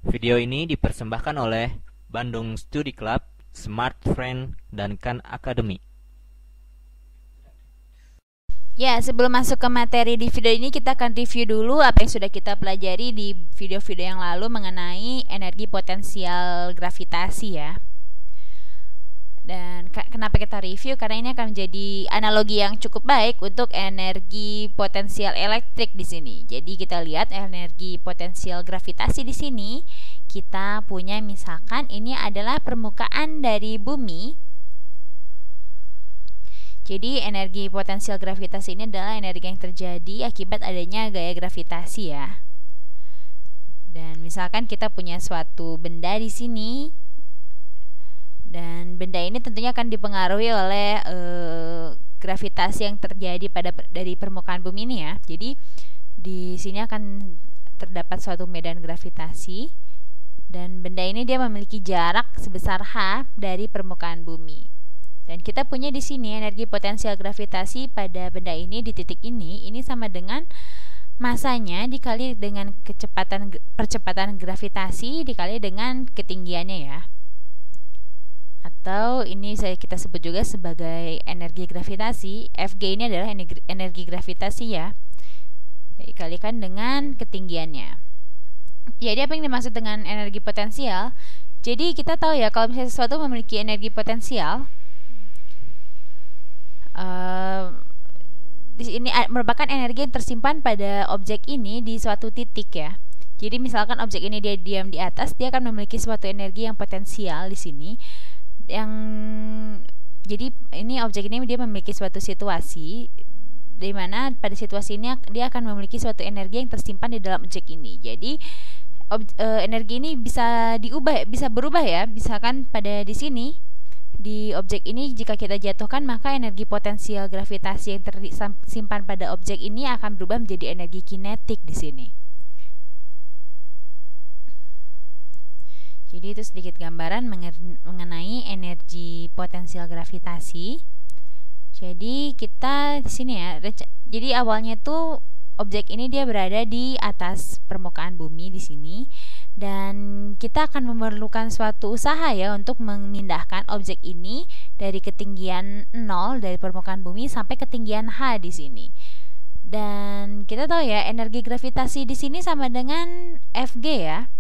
Video ini dipersembahkan oleh Bandung Studi Club, Smart Friend, dan Khan Academy. Ya, sebelum masuk ke materi di video ini, kita akan review dulu apa yang sudah kita pelajari di video-video yang lalu mengenai energi potensial gravitasi ya. Dan kenapa kita review? Karena ini akan menjadi analogi yang cukup baik untuk energi potensial elektrik di sini. Jadi kita lihat energi potensial gravitasi di sini. Kita punya misalkan ini adalah permukaan dari bumi. Jadi energi potensial gravitasi ini adalah energi yang terjadi akibat adanya gaya gravitasi ya. Dan misalkan kita punya suatu benda di sini. Dan benda ini tentunya akan dipengaruhi oleh gravitasi yang terjadi dari permukaan bumi ini ya. Jadi di sini akan terdapat suatu medan gravitasi dan benda ini dia memiliki jarak sebesar h dari permukaan bumi. Dan kita punya di sini energi potensial gravitasi pada benda ini di titik ini sama dengan masanya dikali dengan percepatan gravitasi dikali dengan ketinggiannya ya. Atau ini kita sebut juga sebagai energi gravitasi. Fg ini adalah energi gravitasi ya, dikalikan dengan ketinggiannya. Jadi apa yang dimaksud dengan energi potensial? Jadi kita tahu ya, kalau misalnya sesuatu memiliki energi potensial, ini merupakan energi yang tersimpan pada objek ini di suatu titik ya. Jadi misalkan objek ini dia diam di atas, dia akan memiliki suatu energi yang potensial di sini. Jadi ini objek ini dia memiliki suatu situasi di mana pada situasi ini dia akan memiliki suatu energi yang tersimpan di dalam objek ini. Jadi energi ini bisa berubah ya. Misalkan pada di sini di objek ini jika kita jatuhkan, maka energi potensial gravitasi yang tersimpan pada objek ini akan berubah menjadi energi kinetik di sini. Jadi itu sedikit gambaran mengenai energi potensial gravitasi. Jadi kita di sini ya. Jadi awalnya tuh objek ini dia berada di atas permukaan bumi di sini, dan kita akan memerlukan suatu usaha ya untuk memindahkan objek ini dari ketinggian 0 dari permukaan bumi sampai ketinggian h di sini. Dan kita tahu ya, energi gravitasi di sini sama dengan Fg ya.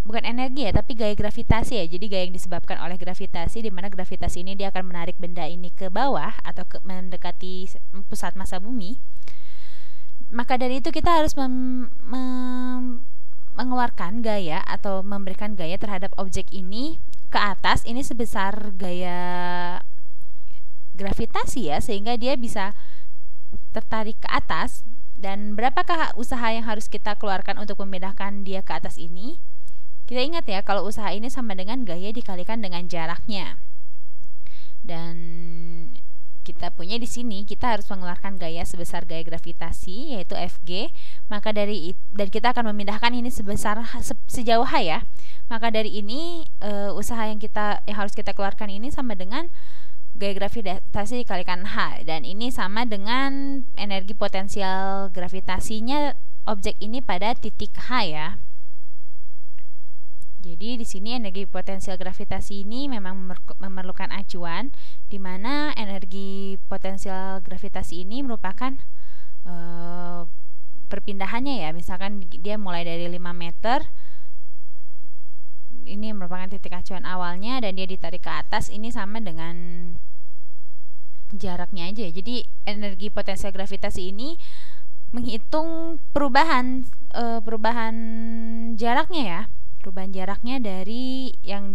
Bukan energi ya, tapi gaya gravitasi ya. Jadi gaya yang disebabkan oleh gravitasi, di mana gravitasi ini dia akan menarik benda ini ke bawah atau mendekati pusat massa bumi. Maka dari itu kita harus mengeluarkan gaya atau memberikan gaya terhadap objek ini ke atas ini sebesar gaya gravitasi ya, sehingga dia bisa tertarik ke atas. Dan berapakah usaha yang harus kita keluarkan untuk memindahkan dia ke atas ini? Kita ingat ya, kalau usaha ini sama dengan gaya dikalikan dengan jaraknya. Dan kita punya di sini kita harus mengeluarkan gaya sebesar gaya gravitasi yaitu Fg. Dan kita akan memindahkan ini sejauh h ya. Maka dari ini usaha yang harus kita keluarkan ini sama dengan gaya gravitasi dikalikan h, dan ini sama dengan energi potensial gravitasinya objek ini pada titik h ya. Jadi di sini energi potensial gravitasi ini memang memerlukan acuan, di mana energi potensial gravitasi ini merupakan perpindahannya ya. Misalkan dia mulai dari 5 meter, ini merupakan titik acuan awalnya, dan dia ditarik ke atas, ini sama dengan jaraknya aja. Jadi energi potensial gravitasi ini menghitung perubahan jaraknya ya. Perubahan jaraknya dari yang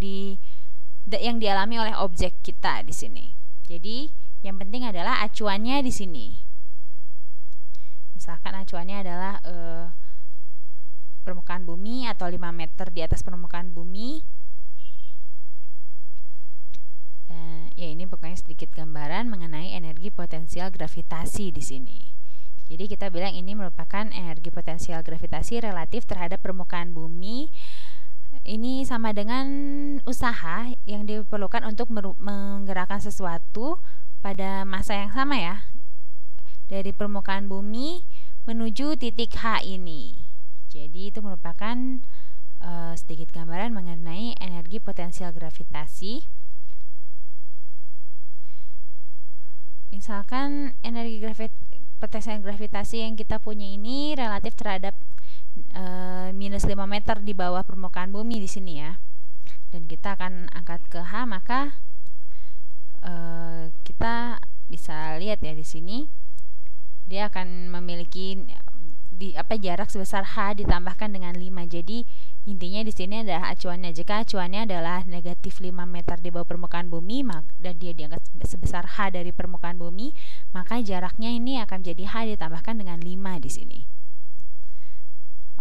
dialami oleh objek kita di sini. Jadi yang penting adalah acuannya di sini. Misalkan acuannya adalah permukaan bumi atau 5 meter di atas permukaan bumi. Dan ya, ini pokoknya sedikit gambaran mengenai energi potensial gravitasi di sini. Jadi kita bilang ini merupakan energi potensial gravitasi relatif terhadap permukaan bumi. Ini sama dengan usaha yang diperlukan untuk menggerakkan sesuatu pada massa yang sama ya, dari permukaan bumi menuju titik H ini. Jadi itu merupakan sedikit gambaran mengenai energi potensial gravitasi. Misalkan energi potensial gravitasi yang kita punya ini relatif terhadap minus 5 meter di bawah permukaan bumi di sini ya. Dan kita akan angkat ke H, maka kita bisa lihat ya di sini dia akan memiliki jarak sebesar H ditambahkan dengan 5. Jadi intinya di sini adalah acuannya. Jika acuannya adalah negatif 5 meter di bawah permukaan bumi dan dia diangkat sebesar H dari permukaan bumi, maka jaraknya ini akan jadi H ditambahkan dengan 5 di sini.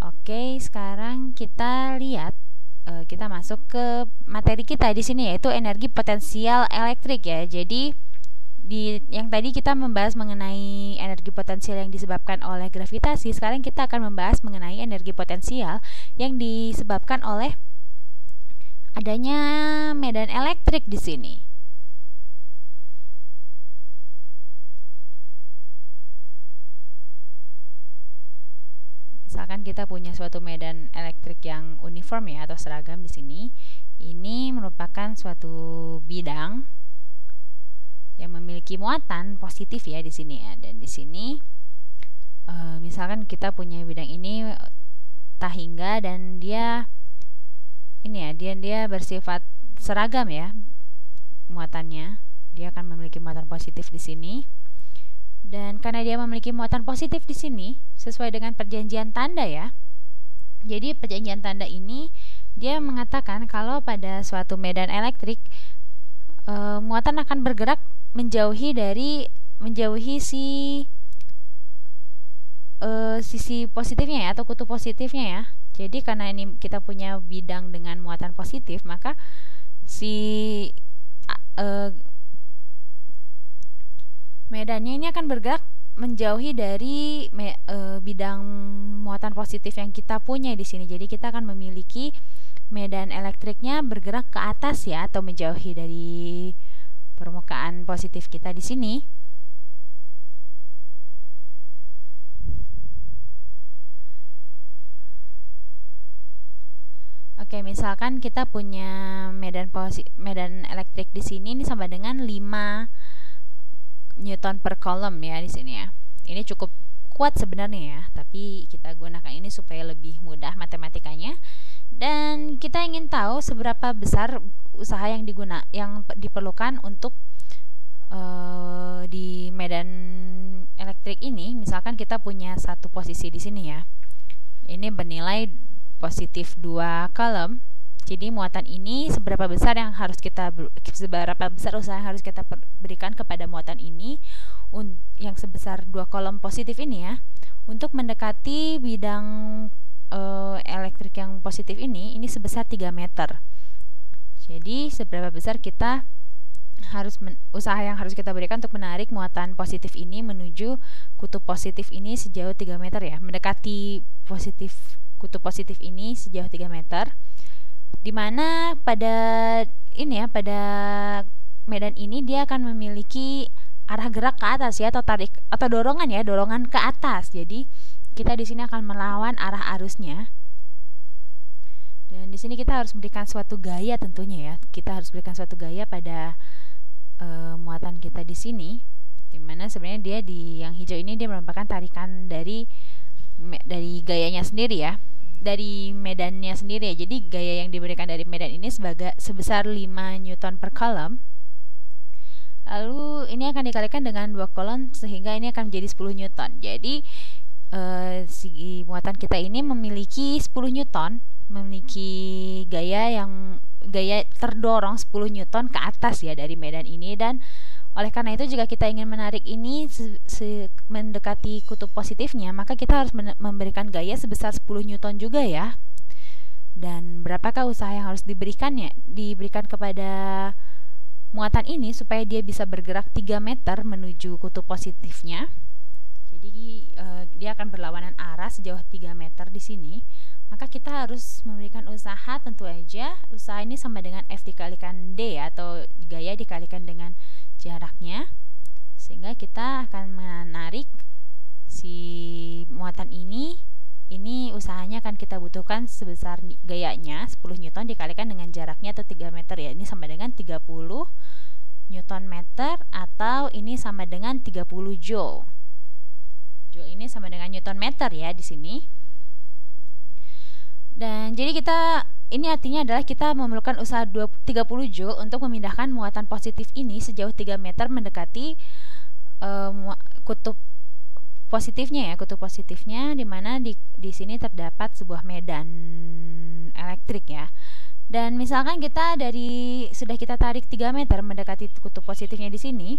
Oke, sekarang kita lihat, kita masuk ke materi kita di sini, yaitu energi potensial elektrik ya. Jadi yang tadi kita membahas mengenai energi potensial yang disebabkan oleh gravitasi, sekarang kita akan membahas mengenai energi potensial yang disebabkan oleh adanya medan elektrik di sini. Misalkan kita punya suatu medan elektrik yang uniform ya atau seragam di sini. Ini merupakan suatu bidang yang memiliki muatan positif ya di sini ya. Dan di sini misalkan kita punya bidang ini tahingga dan dia bersifat seragam ya muatannya. Dia akan memiliki muatan positif di sini. Dan karena dia memiliki muatan positif di sini sesuai dengan perjanjian tanda ya. Jadi perjanjian tanda ini dia mengatakan kalau pada suatu medan elektrik muatan akan bergerak menjauhi sisi positifnya ya atau kutub positifnya ya. Jadi karena ini kita punya bidang dengan muatan positif, maka medannya ini akan bergerak menjauhi dari bidang muatan positif yang kita punya di sini. Jadi kita akan memiliki medan elektriknya bergerak ke atas ya atau menjauhi dari permukaan positif kita di sini. Oke, misalkan kita punya medan elektrik di sini ini sama dengan 5 Newton per coulomb ya di sini ya. Ini cukup kuat sebenarnya ya, tapi kita gunakan ini supaya lebih mudah matematikanya. Dan kita ingin tahu seberapa besar usaha yang diperlukan untuk di medan elektrik ini. Misalkan kita punya satu posisi di sini ya. Ini bernilai positif 2 coulomb. Jadi muatan ini seberapa besar usaha yang harus kita berikan kepada muatan ini yang sebesar 2 coulomb positif ini ya, untuk mendekati bidang elektrik yang positif ini sebesar 3 meter. Jadi seberapa besar usaha yang harus kita berikan untuk menarik muatan positif ini menuju kutub positif ini sejauh 3 meter ya, mendekati kutub positif ini sejauh 3 meter. Dimana pada medan ini dia akan memiliki arah gerak ke atas ya, atau dorongan ke atas. Jadi kita di sini akan melawan arah arusnya. Dan di sini kita harus berikan suatu gaya tentunya ya. Kita harus berikan suatu gaya pada muatan kita di sini. Dimana sebenarnya yang hijau ini dia merupakan tarikan dari gayanya sendiri ya, dari medannya sendiri ya. Jadi gaya yang diberikan dari medan ini sebesar 5 Newton per coulomb. Lalu ini akan dikalikan dengan 2 coulomb sehingga ini akan menjadi 10 Newton. Jadi si muatan kita ini memiliki 10 Newton, memiliki gaya terdorong 10 Newton ke atas ya dari medan ini. Dan oleh karena itu jika kita ingin menarik ini mendekati kutub positifnya, maka kita harus memberikan gaya sebesar 10 Newton juga ya. Dan berapakah usaha yang harus diberikan kepada muatan ini supaya dia bisa bergerak 3 meter menuju kutub positifnya? Jadi dia akan berlawanan arah sejauh 3 meter di sini. Maka kita harus memberikan usaha, tentu aja usaha ini sama dengan F dikalikan D atau gaya dikalikan dengan jaraknya, sehingga kita akan menarik si muatan ini ini usahanya akan kita butuhkan sebesar gayanya 10 Newton dikalikan dengan jaraknya atau 3 meter ya. Ini sama dengan 30 Newton meter atau ini sama dengan 30 Joule. Joule ini sama dengan Newton meter ya di sini. Dan jadi ini artinya adalah kita memerlukan usaha 30 Joule untuk memindahkan muatan positif ini sejauh 3 meter mendekati kutub positifnya ya, kutub positifnya, di mana di sini terdapat sebuah medan elektrik ya. Dan misalkan sudah kita tarik 3 meter mendekati kutub positifnya di sini,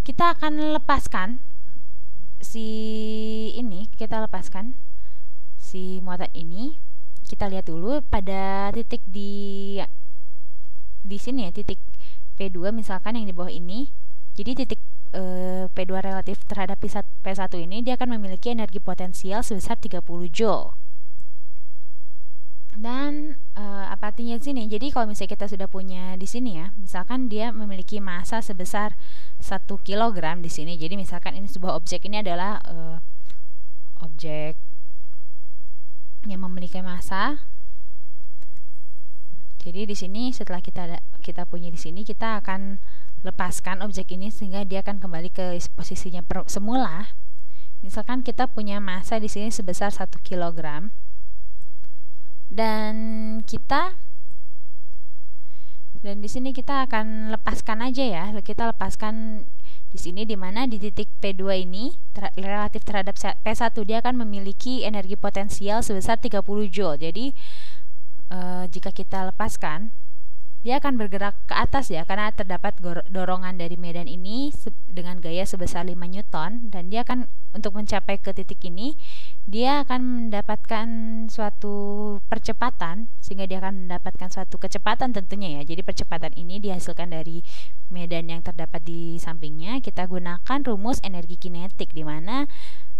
kita akan lepaskan kita lepaskan si muatan ini. Kita lihat dulu pada titik di sini ya, titik P2 misalkan yang di bawah ini. Jadi titik P2 relatif terhadap P1 ini dia akan memiliki energi potensial sebesar 30 Joule. Dan apa artinya di sini? Jadi kalau misalnya kita sudah punya di sini ya, misalkan dia memiliki massa sebesar 1 kg di sini. Jadi misalkan ini sebuah objek, ini adalah objek yang memiliki massa. Jadi di sini setelah kita punya di sini, kita akan lepaskan objek ini sehingga dia akan kembali ke posisinya semula. Misalkan kita punya massa di sini sebesar 1 kg dan di sini kita akan lepaskan aja ya. Kita lepaskan di sini, di mana di titik P2 ini relatif terhadap P1 dia akan memiliki energi potensial sebesar 30 Joule. Jadi jika kita lepaskan, dia akan bergerak ke atas ya, karena terdapat dorongan dari medan ini dengan gaya sebesar 5 Newton, dan dia akan untuk mencapai ke titik ini dia akan mendapatkan suatu percepatan, sehingga dia akan mendapatkan suatu kecepatan tentunya ya. Jadi percepatan ini dihasilkan dari medan yang terdapat di sampingnya. Kita gunakan rumus energi kinetik, di mana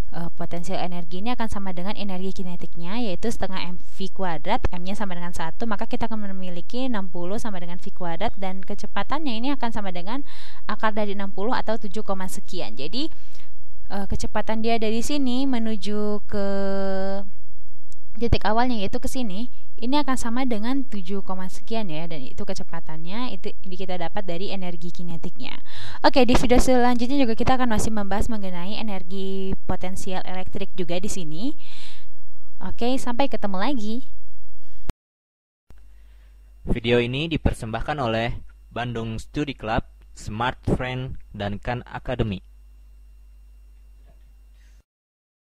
potensial energi ini akan sama dengan energi kinetiknya, yaitu setengah mv kuadrat, m-nya sama dengan 1, maka kita akan memiliki 60 sama dengan v kuadrat, dan kecepatannya ini akan sama dengan akar dari 60 atau 7, sekian. Jadi kecepatan dia dari sini menuju ke titik awalnya, yaitu ke sini, ini akan sama dengan 7, sekian ya, dan itu kecepatannya itu kita dapat dari energi kinetiknya. Oke, di video selanjutnya juga kita akan masih membahas mengenai energi potensial elektrik juga di sini. Oke, sampai ketemu lagi. Video ini dipersembahkan oleh Bandung Studi Club, Smart Friend, dan Khan Academy.